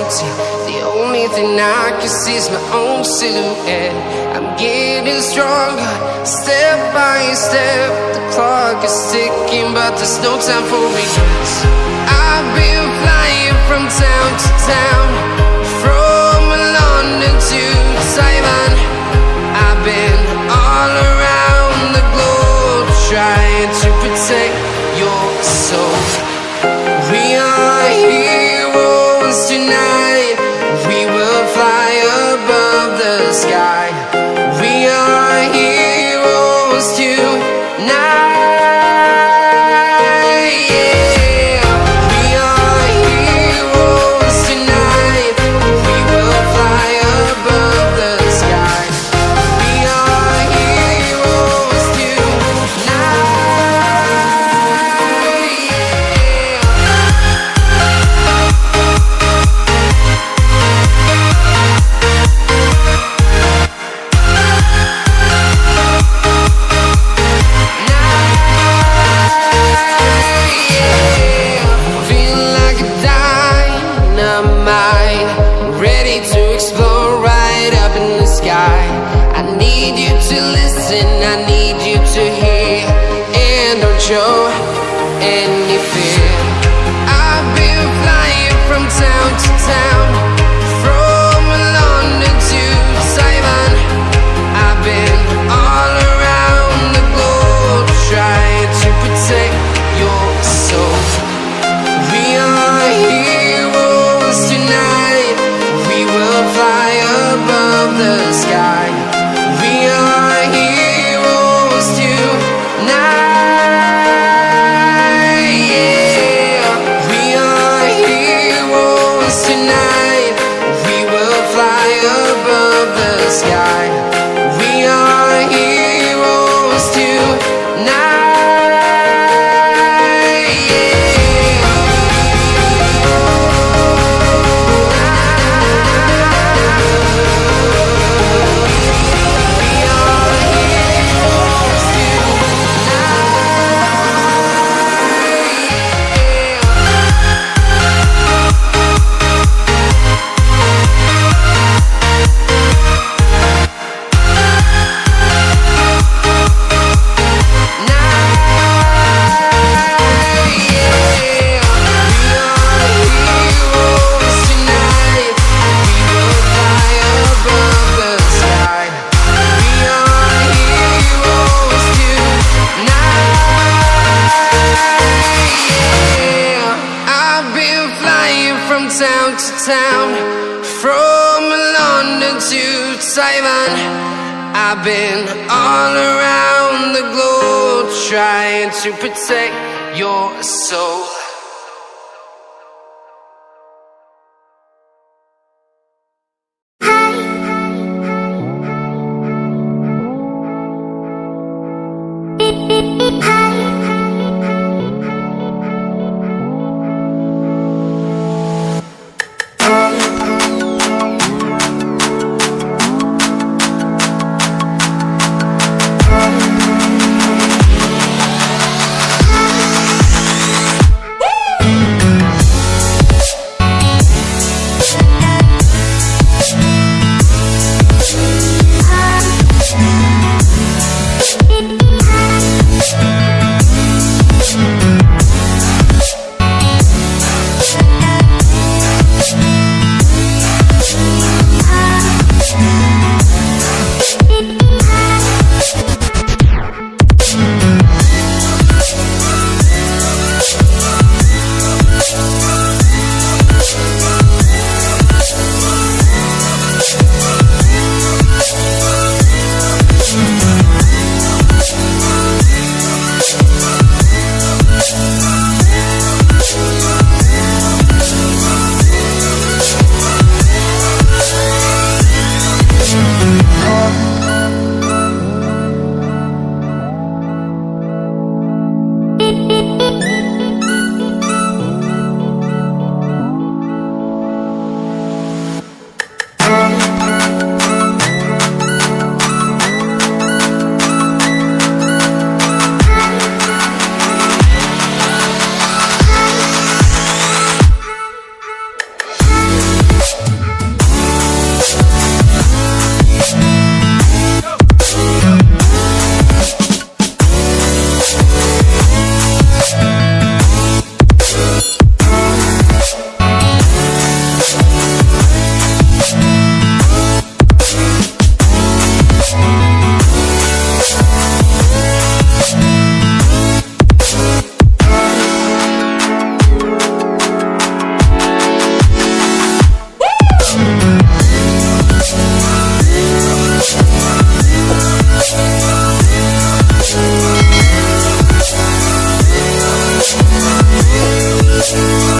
royalty. The only thing I can see is my own silhouette. I'm getting stronger, step by step. The clock is ticking, but there's no time for regrets. I've been flying from town to town, from London to Taiwan. I've been all around the globe, trying to protect your soul. We are heroes tonight. We will fly above the sky. We are heroes tonight. Yeah. We are heroes tonight. We will fly above the sky. We are heroes tonight. Ready to explore right up in the sky. I need you to listen, I need you to hear, and don't show any fear. I've been flying from town to town, from London to Taiwan. I've been all around the globe, trying to protect your soul. We are heroes tonight. We will fly above the sky. We are heroes tonight. Yeah. We are heroes tonight. We will fly above the sky. We are heroes tonight. Town to town, from London to Taiwan. I've been all around the globe, trying to protect your soul.